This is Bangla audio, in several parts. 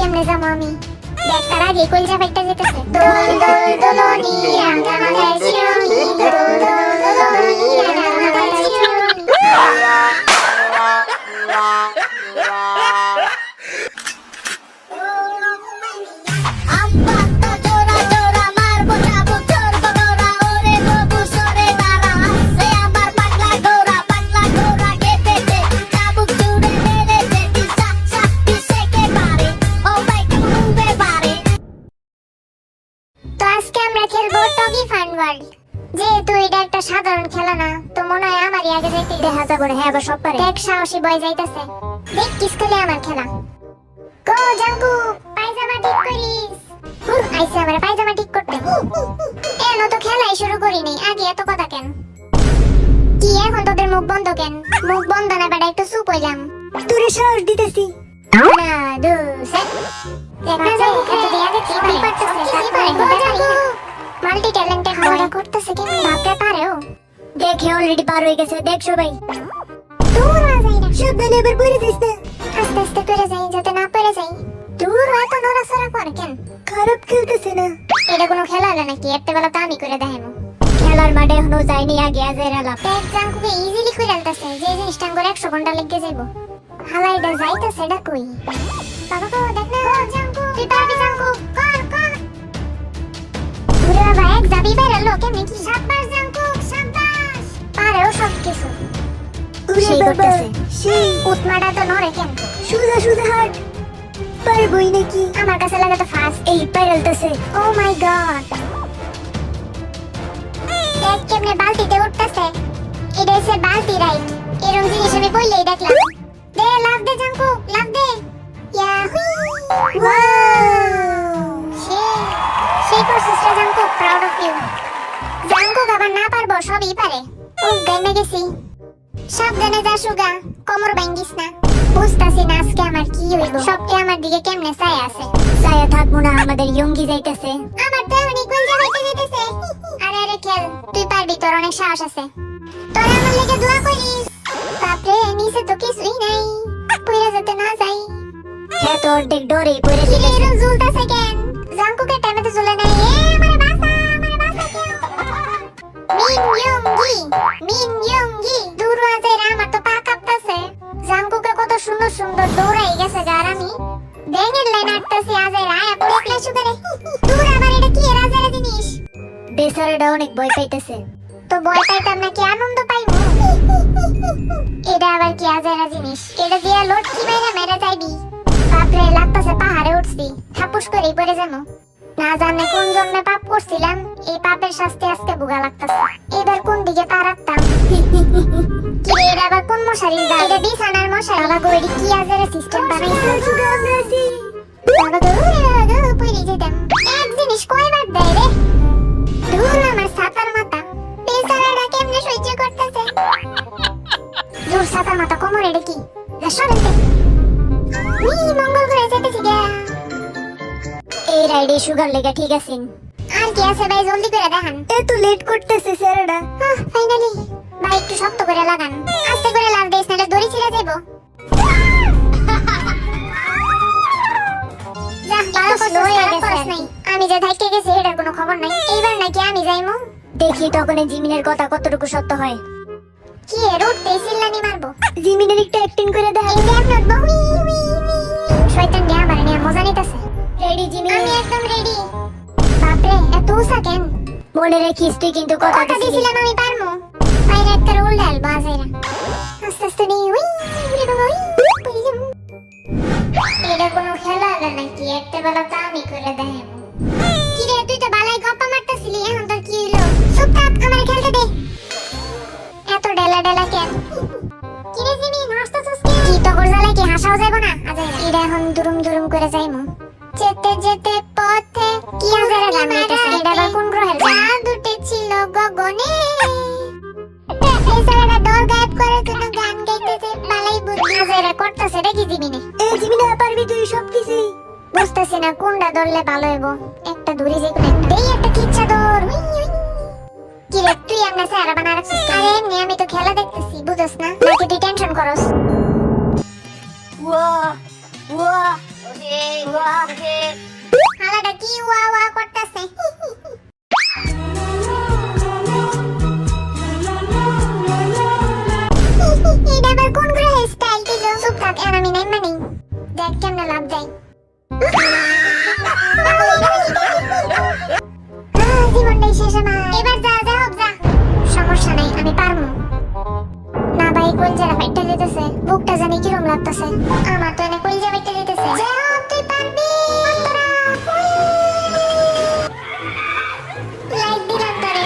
কেমনে যাবো আমি? দেখ তার আগে কলজা ফাইটটা যেতেছে। দোল দোল দোলনি রাঙা মাথায় শিরোনি, দোল দোল দোলনি রাঙা মাথায় শিরোনি। তো আজকে আমরা খেলবো টগি ফান ওয়ার্ল্ড। যেহেতু এটা একটা সাধারণ খেলা না, তো মনে হয় আমারই আগে যাইতে দেখা যাবে। হ্যাঁ আবার সব পারে। দেখ সাহসী বয় যাইতেছে। দেখ কিস খেলে আমার খেলা। গো জাঙ্কু, পায়জামা ঠিক করিস। আইসে আমার পায়জামা ঠিক করতে। এনো তো খেলাই শুরু করি নাই, আগে এত কথা কেন? কি এখন তোদের মুখ বন্ধ কেন? মুখ বন্ধ না বেটা, একটু চুপ হইলাম। তোরে সাহস দিতেছি। না দু সেট দেখা যায় এত দিয়া দেখি পারতেছে মাল্টি ট্যালেন্টেড হওয়া করতেছে কি ভাবতে পারেও। দেখে অলরেডি পার হয়ে গেছে, দেখ সবাই। দূর হয়ে যাই না, সাবধানে এবার পড়ে যাস না। আস্তে আস্তে করে যাই যাতে না পড়ে যাই। দূর এত নড়াচড়া করে কেন? খারাপ খেলতেছে না। এটা কোনো খেলা হলো নাকি? একটা বেলা তো আমি করে দেখানো। খেলার মাঠে এখনো যায়নি, আগে আজের আলাপ। দেখ জাঙ্কুকে ইজিলি করে আনতেছে, যে জিনিসটা করে 100 ঘন্টা লেগে যাইবো। হালাইটা যাইতেছে এটা কই? বাবা গো দেখ না জাঙ্কু, তুই পারবি জাঙ্কু, কর কর। ওরে বাবা এক যাবি বেরলো কেমনে কি? সাব্বাস জাঙ্কু সাব্বাস। পারেও সব কিছু। সেই করতেছে। সেই উৎমাটা তো নড়ে কেন? সোজা সোজা হাট। পারবই নাকি? আমার কাছে লাগে তো ফার্স্ট। এই পাইরালতেছে। ও মাই গড, দেখ কেমনে বালতিতে উঠতেছে। এটা হচ্ছে বালতি রাইড। এরকম জিনিস আমি বললেই দেখলাম। দে লাভ দে জাঙ্কু, লাভ দে। ইয়াহু ওয়াও, সেই করছিস রে জাঙ্কু, প্রাউড অফ ইউ। জাঙ্কু আবার না পারবো সবই পারে। ও গাইমে গেছি। সাবধানে যা সুগা, কোমর ভাঙ্গিস না। বুঝতাছি না আজকে আমার কি হইব। সবটি আমার দিকে কেমনে চাই আছে। ছায়া থাকবো না, আমাদের ইয়ঙ্গি যাইতেছে। আমার তো অনেক গুলজা হইতে যেতেছে। আরে আরে খেল, তুই পারবি, তোর অনেক সাহস আছে। তোরা আমার লেগে দোয়া করিস। বাপরে নিচে তো কিছুই নাই, পড়ে যেতে না যাই। হ্যাঁ তো অর্ধেক ডরেই পড়ে কি গেছে। এরকম ঝুলতাছে কেন? জাঙ্কুকে টাইমে তো ঝুলে নাই। আমারে বাঁচা কেউ। মিন ইয়ঙ্গি দূর আছে রে, আমার তো পা কাঁপতাছে। জাঙ্কুকে কত সুন্দর সুন্দর দৌড়াই গেছে গার, আমি ব্যাঙের লাইন আটতাছি। আজের আয়া পড়ে সুগারে। দূর আবার এটা কি রাজার জিনিস? বেচারাটা অনেক ভয় পাইতেছে। তো ভয় পাইতাম নাকি আনন্দ পাইবো? এটা আবার কি আজারা জিনিস? এটা দিয়া লটকি মেরে মেরে যাইবি। বাপরে লাগতাছে পাহাড়ে উঠছি, ঠাপুস করেই পড়ে যাবো। না জানে কোন জন্মে পাপ করছিলাম, এই পাপের শাস্তি আজকে ভোগা লাগতাছে। এবার কোন দিকে পা রাখতাম? কি রে, এটা আবার কোন মশারি? এটা বিছানার মশারি। বাবা গো এটি কি আজারা সিস্টেম বানাইছে? বাবা গো পড়ে যেতাম। এক জিনিস কয়বার দেয় রে? ধুর আমার ছাতার মাথা, বেচারাটা কেমনে সহ্য করতেছে। দূর ছাতার মাথা, কোমর এটা কি? সরেতে মঙ্গল করে যেতেছি গা। এই রাইডে সুগার লেগা ঠিক আছে। আর কি আছে ভাই, জলদি করে দেখান। এত লেট করতেছে স্যারটা। ফাইনালি ভাই একটু শক্ত করে লাগান, আস্তে করে লাভ দিস নাহলে দড়ি ছিঁড়ে যাইবো। আমি যে থাইকে গেছি এটার কোনো খবর নাই। এইবার নাকি আমি যাইমু। দেখি তখন জিমিনের কথা কতটুকু সত্য হয়। কি এর উঠতে চিল্লানি মারবো? জিমিনের একটু অ্যাক্টিং করে দেখা। এই দেখ নট বহু শয়তান নিয়ে আমার নিয়ে মজা নিতেছে। Ready Jimmy? আমি একদম রেডি। বাপরে এত উসা কেন? মনে রাখিস তুই কিন্তু কথা দিছিলি। দিছিলাম আমি পারমু। বাইরে একটা রোল ডাল বাজাইরা আস্তে আস্তে নি উই উড়ে বাবা উই পড়ে যাবো। এটা কোনো খেলা হলো নাকি? একটা বেলা তো আমি করে দেখাবো। কি রে তুই তো বালাই গপ্পা মারতেছিলি, এখন তোর কি হলো? চুপ থাক, আমারে খেলতে দে। এত ডেলা ডেলা কেন? কি রে জিমি হাসতেছিস কেন? কি তো গরজালে কি হাসাও যাইবো না? আজাইরা এটা এখন দুরুম দুরুম করে যাইমু। যেতে যেতে পথে কি আজাইরা গান গাইতেছে? এটা আবার কোন গ্রহের গান? চাঁদ উঠেছিল গগনে, বেচারাটা ডর গায়েব করার জন্য গান গাইতেছে। বালাই বুদ্ধি আজাইরা করতেছে এটা কি জিমিনে? এই জিমিনে পারবি তুই সবকিছুই। বুঝতেছি না কোনটা ধরলে ভালো হইব। একটা দূরে যে কোন একটা দেই, একটা কিচ্ছা ধর। কি রে তুই এমন সারা বানা রাখছিস? আরে এমনি আমি তো খেলা দেখতেছি, বুঝছ না? নাকি তুই টেনশন করস? ওয়া ওয়া ওরে ওয়া লাগতেছে। আমার তো এনে কলিজা বেটে দিতেছে। জেহব তুই পারবি। লাইক দিলাম তোরে।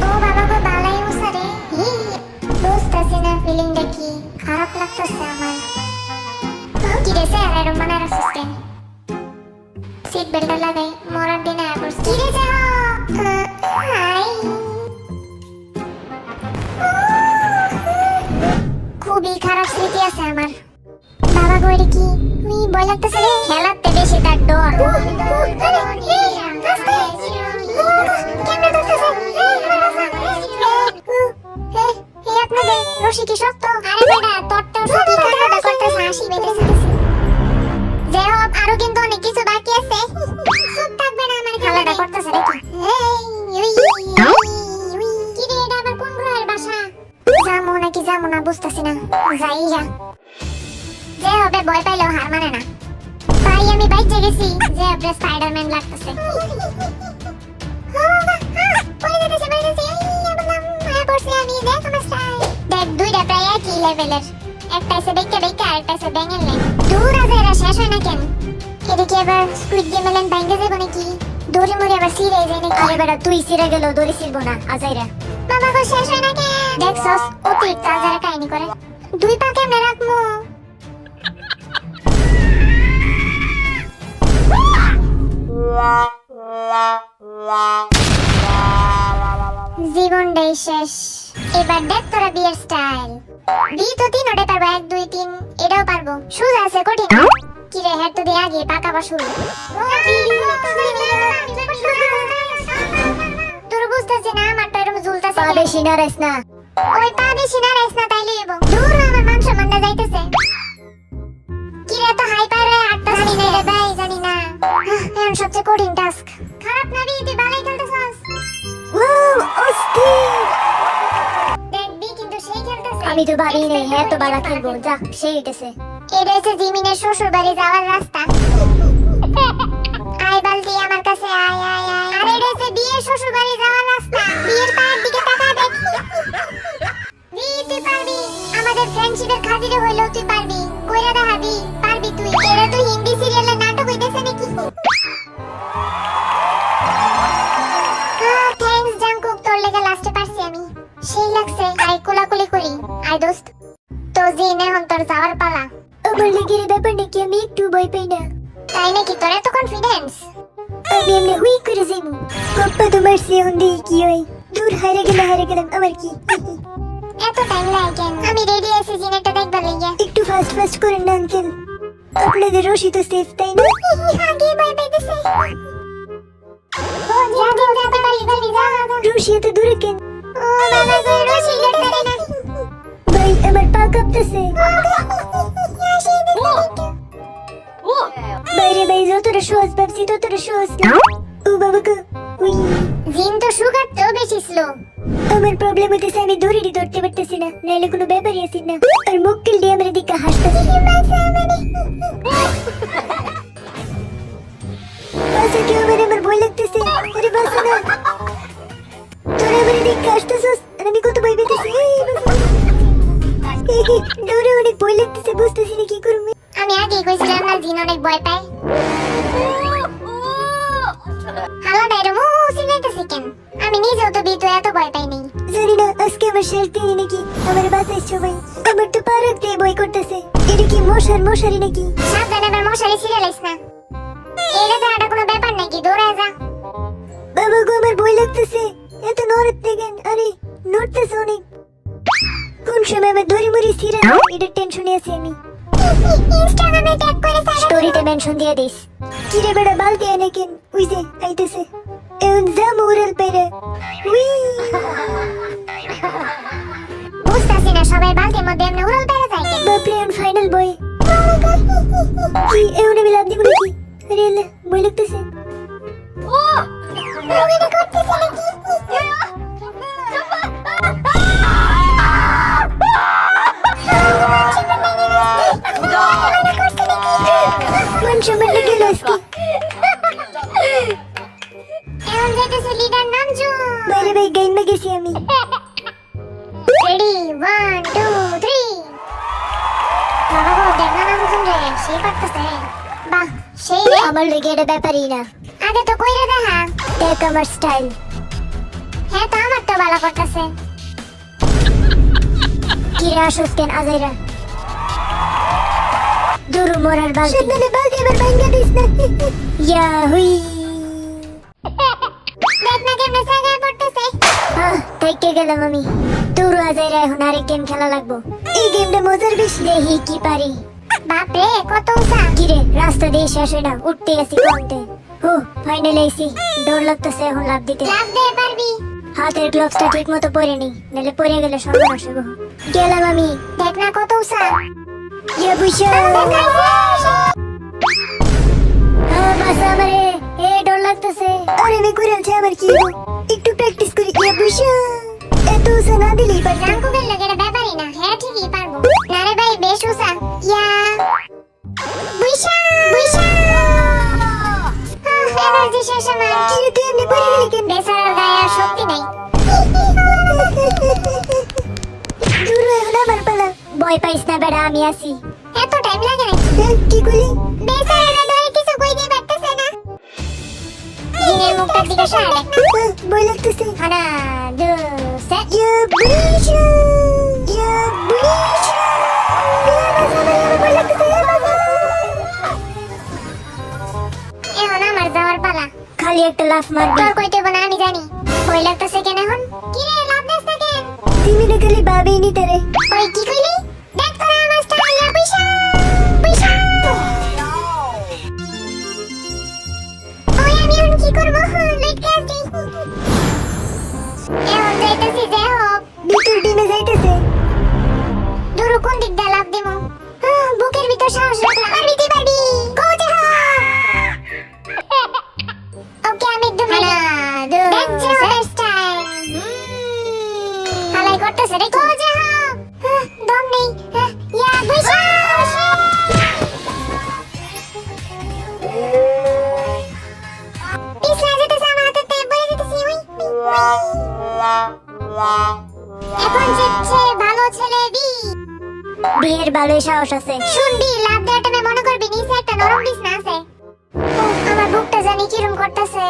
ও বাবা গো বালাই মুসারে বুঝতেছি না ফিলিংটা কি খারাপ লাগতেছে আমার কি রে স্যার এরম মানে অ্যাসিস্ট্যান্ট সিট বেল্ট লাগাই মরার দিনে আবার কি রে যা হাই খুবই খারাপ স্মৃতি আছে আমার বাবা গো এটা কি তুই ভয় লাগতেছে রে খেলাতে বেশি তার ডর রশি কি শক্ত আরে বেটা তোরটাও শক্ত কাটা করতেছে হাসি বেঁধেছে জেহব আরো কিন্তু অনেক কিছু বাকি আছে সব থাকবে না আমার খেলাটা করতেছে দেখি কি রে এটা আবার কোন গ্রহের বাসা যামু নাকি যামু না বুঝতেছি না যাই যা জেহবে ভয় পাইলেও হার মানে না তাই আমি বাইচে গেছি জেহবে স্পাইডারম্যান লাগতেছে দুইটা প্রায় একই লেভেলের একটা এসে দেখতে দেখতে আরেকটা এসে ব্যাঙের লাইন দূর আছে এরা শেষ হয় না কেন এটা কি আবার স্কুইড গেম এলেন ভাঙ্গে যাবো নাকি দড়ি মরে আবার সিরে যায় নাকি আরে বেটা তুই সিরে গেল দড়ি ছিড়বো না আজাইরা বাবা গো শেষ হয় না কেন দেখছস অতিরিক্ত আজারা কাহিনী করে দুই পা কেমনে রাখবো জীবনটাই শেষ এবার দেখ তোরা বিয়ের স্টাইল বি তো তিনটে পারবো 1 2 3 এটাও পারবো সোজা আছে কঠিন কি রে হেড তো দিয়ে আগে পাকা বা শুরু তোর বুঝতেছি না আমার তো এরকম ঝুলতেছে পা বেশি নাড়াইস না ওই পা বেশি না রাইস না তাইলে হইব দূর আমার মাংস মান্না যাইতেছে কি রে তো হাই পারে আটটা জানি না রে ভাই জানি না এখন সবচেয়ে কঠিন টাস্ক খারাপ না রে তুই বালাই খেলতেছস দেখবি কিন্তু সেই খেলতেছে আমি তো ভাবি নেই হ্যাঁ তো বালা খেলবো যা সেই উঠেছে এটা হচ্ছে জিমিনের শ্বশুর বাড়ি যাওয়ার রাস্তা আয় বালতি আমার কাছে আয় আয় আয় আর এটা হচ্ছে বিয়ের শ্বশুর বাড়ি যাওয়ার রাস্তা বিয়ের পায়ের দিকে তাকা দেখ তুই পারবি আমাদের ফ্রেন্ডশিপের খাতিরে হইলো তুই পারবি কইরা দেখাবি পারবি তুই এটা তো হিন্দি সিরিয়ালের নাটক হইতেছে নাকি থ্যাঙ্কস জাংকুক তোর লেগে লাস্টে পারছি আমি সেই লাগছে আয় কোলাকুলি করি আয় দোস্ত তো জিন এখন তোর যাওয়ার পালা আমার লেগে ব্যাপার নাকি আমি একটু ভয় পাই না তাই নাকি তোর এত কনফিডেন্স আমি এমনি হুই করে যাইমু পাপ্পা তোমার সে হন্দি কি হয় দূর হারে গেলাম আমার কি এত টাইম লাগে কেন আমি রেডি আছি জিনেটা দেখবার লাগিয়া একটু ফাস্ট করেন না আঙ্কেল আপনাদের রশি তো সেফ তাই না আগে ভয় পাইতেছে ও যা পারি যা রশি এত দূরে কেন ও বাবা গো রশি গেছে না ভাই আমার পা কাঁপতেছে বাইরে ভাই যতটা সহজ ভাবছি ততটা সহজ না ও বাবা গো উই জিন তো সুগার তো বেশি স্লো আমার প্রবলেম হইতেছে আমি দড়িটি ধরতে পারতেছি না নাইলে কোনো ব্যাপারই আছি না আর মুক্কিল দিয়ে আমার দিকে হাসতেছে বাসা কেউ আমার ভয় লাগতেছে আরে বাসা না তোরা আমার দিকে হাসতেছিস আর আমি কত ভয় পেতেছি ডরে অনেক ভয় লাগতেছে বুঝতেছি না কি করবো আমি আগে কইছিলাম না জিন অনেক ভয় পায় হালা ডাইরো মু সিনাইতেছে কেন আমি নিজেও তো বিতো এত ভয় পাই নাই জানি না আজকে আমার শেষ দিন নাকি আমার বাসায় সবাই আমার তো পা রাখতে ভয় করতেছে এটা কি মশারি নাকি সাবধানে আবার মশারি ছিঁড়ে লাইস না এটা তো একটা কোনো ব্যাপার নাকি দৌড়ায় যা বাবা গো আমার ভয় লাগতেছে এত নড়তে কেন আরে নড়তেছে অনেক কোন সময় আমার ধরি মরি ছিঁড়ে এটা টেনশনে আছি আমি ইনস্টাগ্রামে ট্যাগ করে স্টোরিতে মেনশন দিয়ে দিস কি রে বেটা বালতি এনে কেন উই যে আইতেছে এখন যা মোরাল পেরে উই বুঝতাছি না সবাই বালতির মধ্যে এমনি উড়াল পেরে যায় কেন বাপরে এখন ফাইনাল বয় কি এখন আমি লাভ দিব নাকি আরে আল্লাহ ভয় লাগতেছে রোগীটা করতেছে নাকি দিতেছি আমি। রেডি 1 2 3 বাবা গো দেখ না নতুন রে সে পারতেছে বাহ সেই রে আমার লেগে এটা ব্যাপারই না। আগে তো কইরে দেখা দেখ আমার স্টাইল। হ্যাঁ তো আমার তো ভালো করতেছে কিরে আসুস কেন আজাইরা? দুরু মরার বালতি। সাবধানে বালতি এবার ভাঙ্গা দিস না। ইয়া হুই। দেখ না কেমনে জায়গায় পড়তেছে থেকে গেলাম আমি। দুরু আজাইরা এখন আরেক গেম খেলা লাগবো। এই গেমটা মজার বেশি। দেখি কি পারি। বাপ রে কত উঁচা কিরে রাস্তা দিয়ে শেষ হয় না, উঠতে আসি কমতে। হো ফাইনালি আইছি। ডর লাগতেছে এখন লাভ দিতে। লাভ দিয়ে পারবি হাতের গ্লাভসটা ঠিক মতো পরে নি, নাহলে পরে গেলে সর্বনাশ হইব। গেলাম আমি। দেখ না কত উঁচা ইয়া বুইশা। বাসা আমারে। এ ডর লাগতেছে। আরে আমি কইরালছি আমার কি হইব? একটু প্র্যাকটিস করি। ইয়া বুইশা। এত উঁচা না দিলেই পারতাম। জাঙ্কুকের লগে এটা ব্যাপারই না হ্যাঁ ঠিকই পারবো না রে ভাই বেশ উঁচা ইয়া বুইশা বুইশা এনার্জি শেষ আমার কিরে তুই এমনি পড়ে গেলি কেন? বেচারার গায়ে আর শক্তি নাই দূর এখন আমার পালা। ভয় পাইস না বেড়া, আমি আছি। এত টাইম লাগে নাকি কি কইলি? বেচারারা ধরে কিছু কই দিয়ে পারতেছে না দিনের মুখটার দিকে সরে দেখ ভয় লাগতেছে। হানা দু সেট ইয়া বুইশা। ইয়া বুইশা। বাসা আমার ভয় লাগতেছে। এখন আমার যাওয়ার পালা খালি একটা লাফ মারবি। তোর কইতে না আমি জানি ভয় লাগতেছে কেন এখন কি রে লাভ দিস না কেন জিমিনে খালি ভাবেই নি তারে। ওই কি কইলি দেখ তোরা আমার স্টাইল ইয়া বুইশা বুইশা ওই আমি এখন কি করবো লটকে আছি এখন যাইতেছি যে হোক ভিতর ডিমে যাইতেছে। দূর কোন দিক দিয়ে লাভ দিমু বুকের ভিতর সাহস রাখলাম পারবি তুই পারবি গো যে হোক ওকে আমি একদম রেডি দেখ যে হোক স্টাইল হালাই করতেছে রে গো যে হোক দম নেই ইয়া বুইশা পিছলা যেতেছে আমার হাতে তে বলে যেতেছি উই এখন যেচ্ছে ভালো ছেলে বি বিয়ের ভালোই সাহস আছে। শুনবি লাভ দেওয়ার টাইমে মনে করবি নিচে একটা নরম বিছনা আছে আমার বুকটা জানি কিরম করতেছে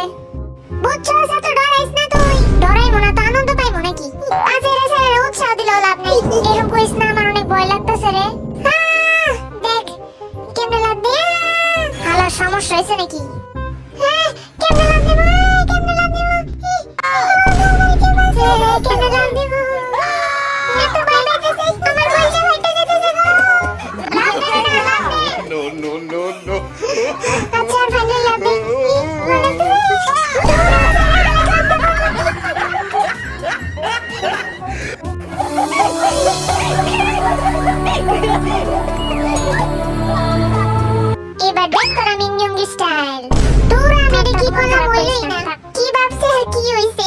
বুঝছস এত ডরাইস না তুই ডরাইবো না তো আনন্দ পাইবো নাকি আজের এসে উৎসাহ দিলেও লাভ নেই এরকম কইস না আমার অনেক ভয় লাগতেছে রে দেখ কেমনে লাভ দে হালার সমস্যা হয়েছে নাকি কেমনে লাভ দেবো কেমনে লাভ দেবো কেমনে লাভ দেবো এত ভয় লাগতেছে আমার বলছে হইতে যেতেছে গো লাভ দে না লাভ দে No, no, no, no. আচ্ছা ফাইনাল লাভ দে এবার দেখ তোরা মিনিয়ঙ্গি স্টাইল তোরা মেরে কি করলাম হইলই না কি ভাবছে আর কি হইছে